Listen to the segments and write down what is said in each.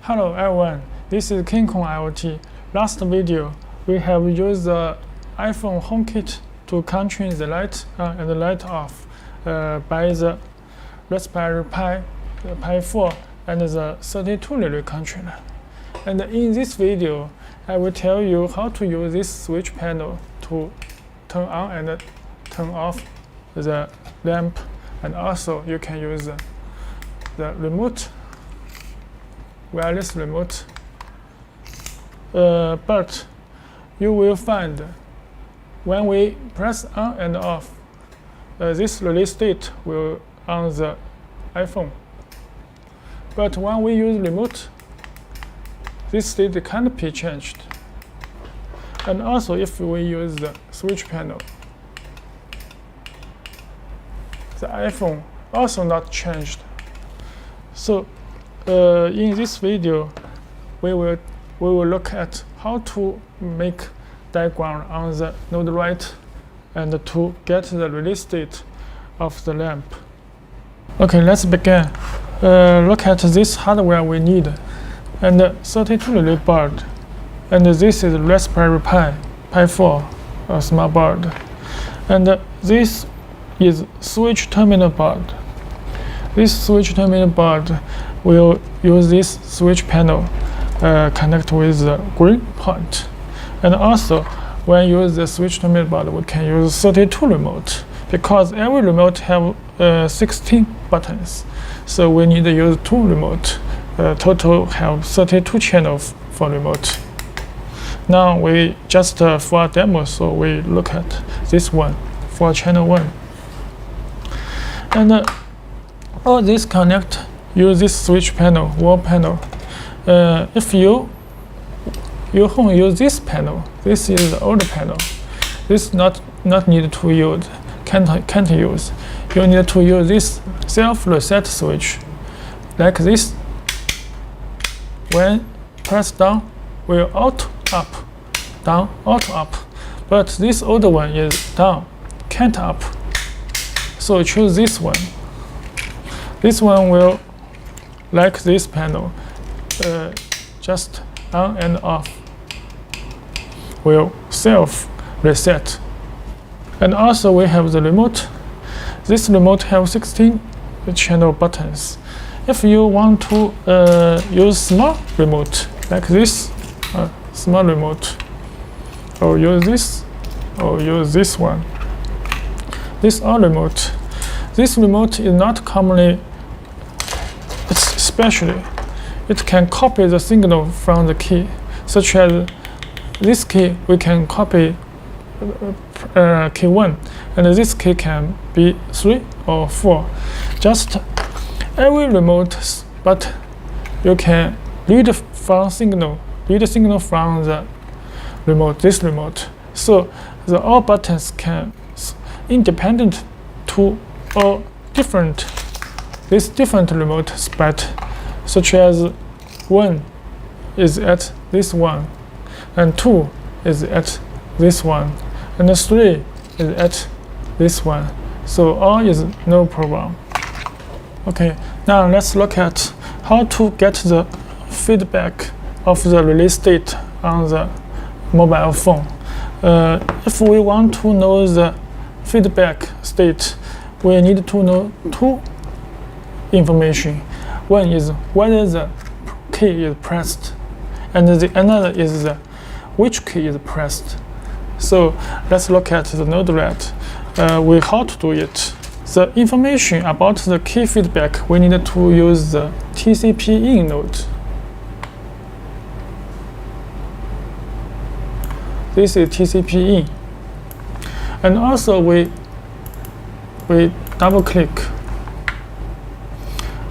Hello everyone, this is KinCony IoT. Last video, we have used the iPhone HomeKit to control the light on and the light off by the Raspberry Pi 4 and the 32 relay controller. And in this video, I will tell you how to use this switch panel to turn on and turn off the lamp, and also you can use the remote, wireless remote, but you will find when we press on and off, this relay state will on the iPhone. But when we use remote, this state can't be changed. And also if we use the switch panel, the iPhone also not changed. So in this video, we will look at how to make diagram on the Node-Red and to get the release state of the lamp. Okay, let's begin. Look at this hardware we need, and 32 relay board, and this is Raspberry Pi 4, a small board, and this is switch terminal board. This switch terminal board will use this switch panel connect with the green point. And also, when you use the switch terminal board, we can use 32 remote, because every remote have 16 buttons. So we need to use 2 remote. Total have 32 channels for remote. Now we just for a demo, so we look at this one for channel 1. And all this connect use this switch panel, wall panel. If your home use this panel, this is the old panel. This not need to use, can't use. You need to use this self reset switch, like this. When press down, will auto up, down, auto up. But this old one is down, can't up. So choose this one. This one will, like this panel, just on and off, will self reset. And also we have the remote. This remote have 16 channel buttons. If you want to use small remote, like this, small remote, or use this, or use this one. This all remote. This remote is not commonly, it's especially, it can copy the signal from the key, such as this key we can copy key 1, and this key can be 3 or 4. Just every remote, but you can read the signal from the remote, this remote. So the all buttons can independent to or different, this different remote spot, such as 1 is at this one, and 2 is at this one, and 3 is at this one. So all is no problem. Okay, now let's look at how to get the feedback of the release state on the mobile phone. If we want to know the feedback state, we need to know 2 information. One is whether the key is pressed, and the another is which key is pressed. So let's look at the Node-Red. How to do it. The information about the key feedback, we need to use the TCP-in node. This is TCP-in. And also we double click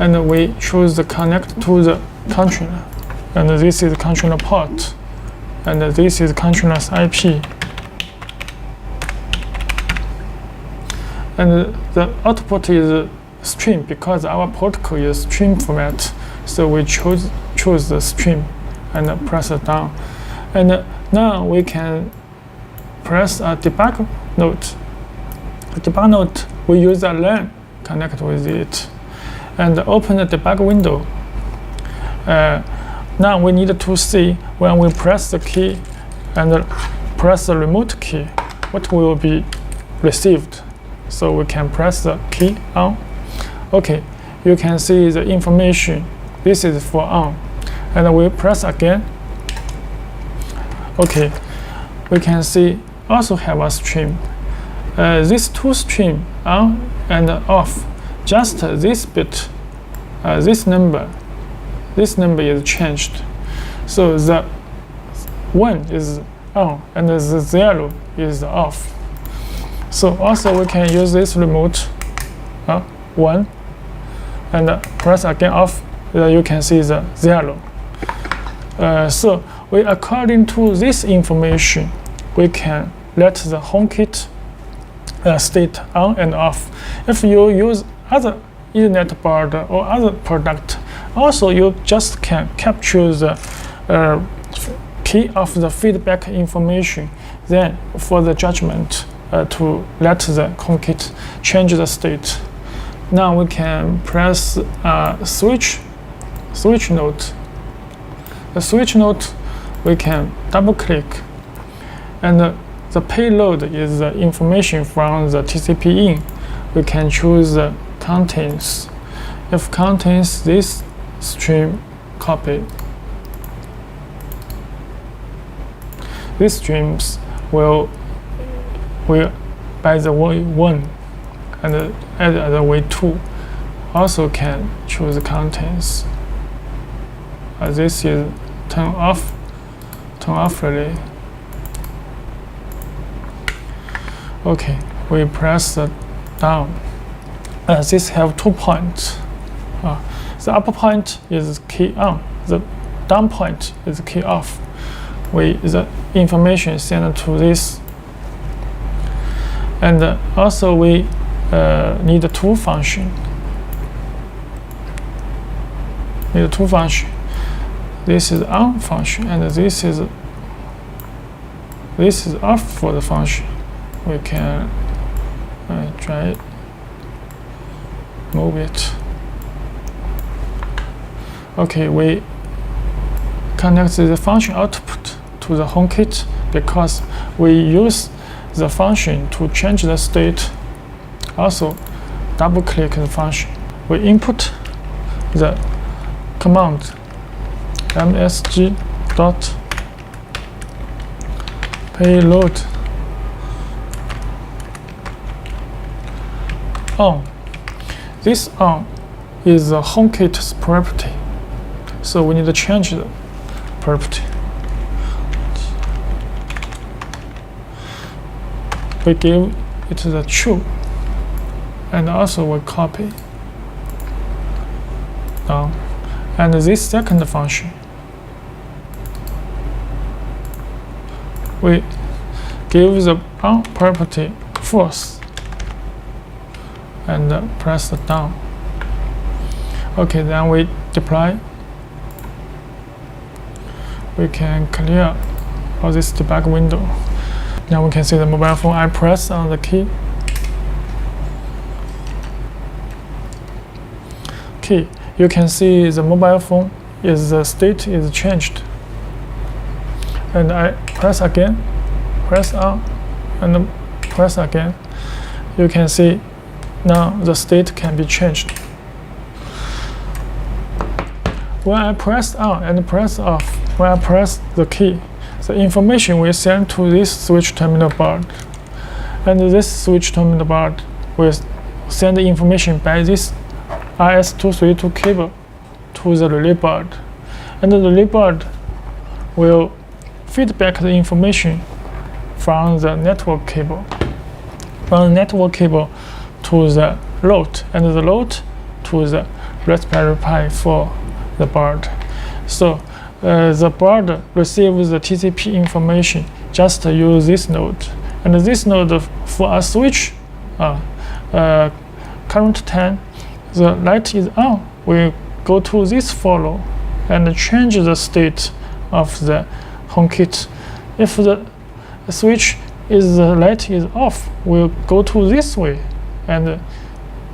and we choose the connect to the controller, and this is controller port, and this is controller's IP, and the output is stream, because our protocol is stream format, so we choose the stream and press it down. And now we can press a debug node. The debug node, we use a LAN connect with it and open the debug window. Now we need to see when we press the key and press the remote key, what will be received. So we can press the key on. Okay, you can see the information. This is for on, and we press again. Okay, we can see also have a stream. These two stream on and off. Just this bit, this number is changed. So the 1 is on and the 0 is off. So also we can use this remote 1 and press again off. You can see the 0. So according to this information, we can let the HomeKit state on and off. If you use other Ethernet board or other product, also you just can capture the key of the feedback information, then for the judgment to let the HomeKit change the state. Now we can press switch node. The switch node we can double click, and the payload is the information from the TCP in. We can choose the contains. If contains this stream copy, these streams will by the way 1 and add the way 2. Also can choose the contents. This is turn off relay. Okay, we press the down. This have 2 points. The upper point is key on. The down point is key off. The information sent to this. And also we need 2 function. This is on function, and this is off for the function. We can try move it. Okay, we connect the function output to the HomeKit because we use the function to change the state. Also, double click the function. We input the command msg dot payload on. This on is the HomeKit's property, so we need to change the property. We give it the true, and also we copy down. And this second function, we give the on property false and press down. Okay, then we deploy. We can clear all this debug window. Now we can see the mobile phone. I press on the key. You can see the mobile phone the state is changed. And I press again, press on, and press again. You can see now the state can be changed. When I press on and press off, when I press the key, the information will send to this switch terminal board. And this switch terminal board will send the information by this RS-232 cable to the relay board. And the relay board will feedback the information from the network cable. From the network cable to the load, and the load to the Raspberry Pi for the board. So the board receives the TCP information. Just use this node, and this node for a switch. Current time, the light is on. We go to this follow and change the state of the HomeKit. If the switch is the light is off, we'll go to this way and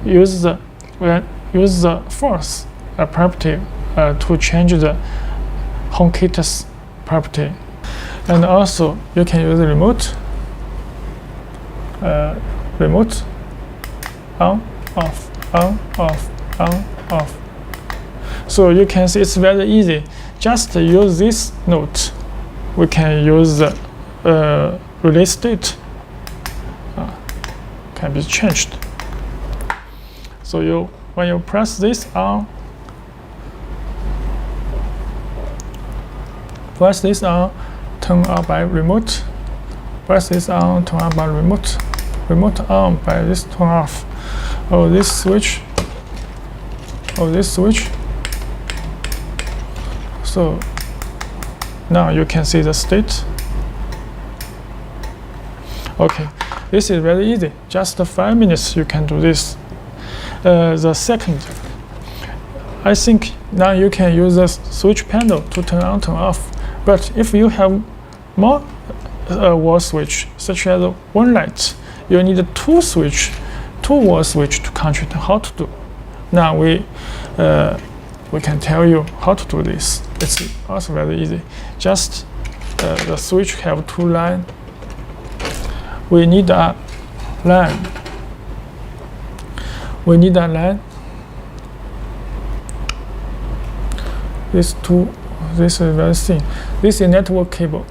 use the false property to change the HomeKit's property. And also you can use remote on, off, on, off, on, off. So you can see it's very easy. Just use this node. We can use the release state can be changed. So when you press this on, turn on by remote. Press this on, turn on by remote. Remote on by this turn off. Or this switch. So now you can see the state. Okay, this is very easy. Just 5 minutes you can do this. The second, I think now you can use the switch panel to turn on, turn off. But if you have more wall switch, such as one light, you need two wall switch to control how to do. Now we can tell you how to do this. It's also very easy. Just the switch have two lines. We need a line. This is very thin. This is network cable.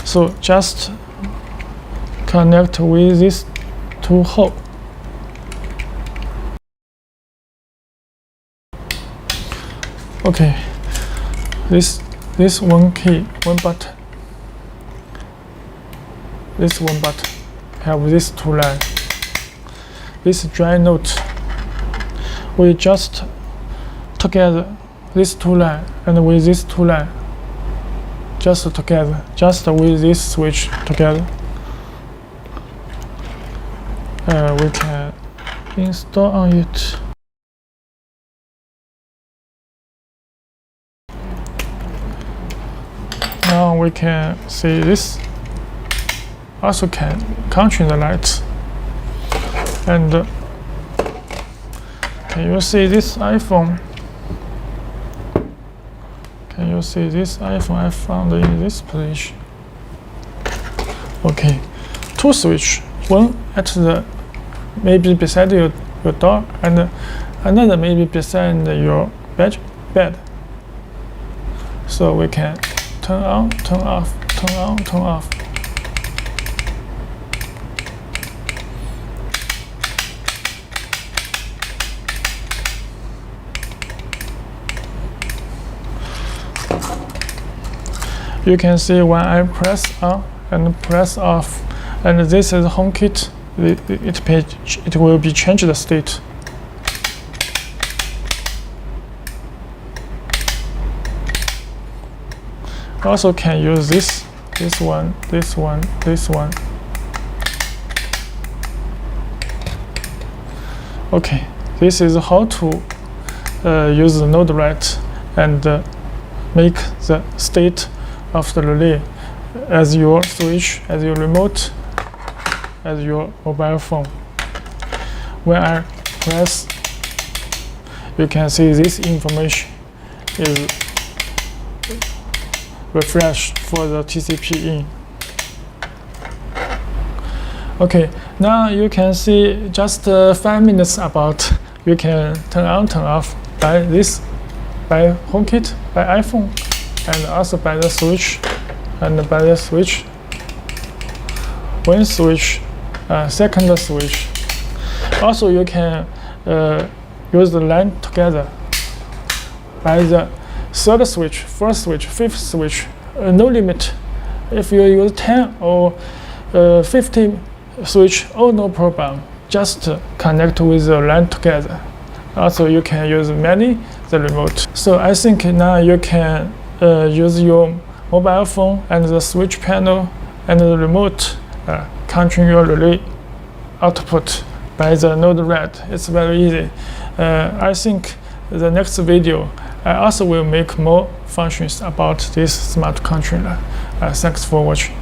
So just connect with these two holes. Okay, this one key, one button. This one button have these two lines. This dry note. We just together these two lines and with these two lines. Just together, just with this switch together. We can install on it. Now we can see this. Also can control the lights. And can you see this iPhone? Can you see this iPhone I found in this position? Okay, two switch. One at the maybe beside your door, and another maybe beside your bed. So we can turn on, turn off, turn on, turn off. You can see when I press on and press off, and this is HomeKit. It will be changed the state. Also can use this one. Okay, this is how to use the Node-Red and make the state of the relay as your switch, as your remote, as your mobile phone. When I press, you can see this information is refreshed for the TCP in. Okay, now you can see just 5 minutes about you can turn on, turn off by HomeKit, by iPhone, and also by the switch, and by the switch. One switch, second switch. Also, you can use the line together by the third switch, fourth switch, fifth switch. No limit. If you use 10 or 50 switch, no problem. Just connect with the line together. Also, you can use the remote. So I think now you can use your mobile phone and the switch panel and the remote control your relay output by the Node-Red. It's very easy. I think the next video I also will make more functions about this smart controller. Thanks for watching.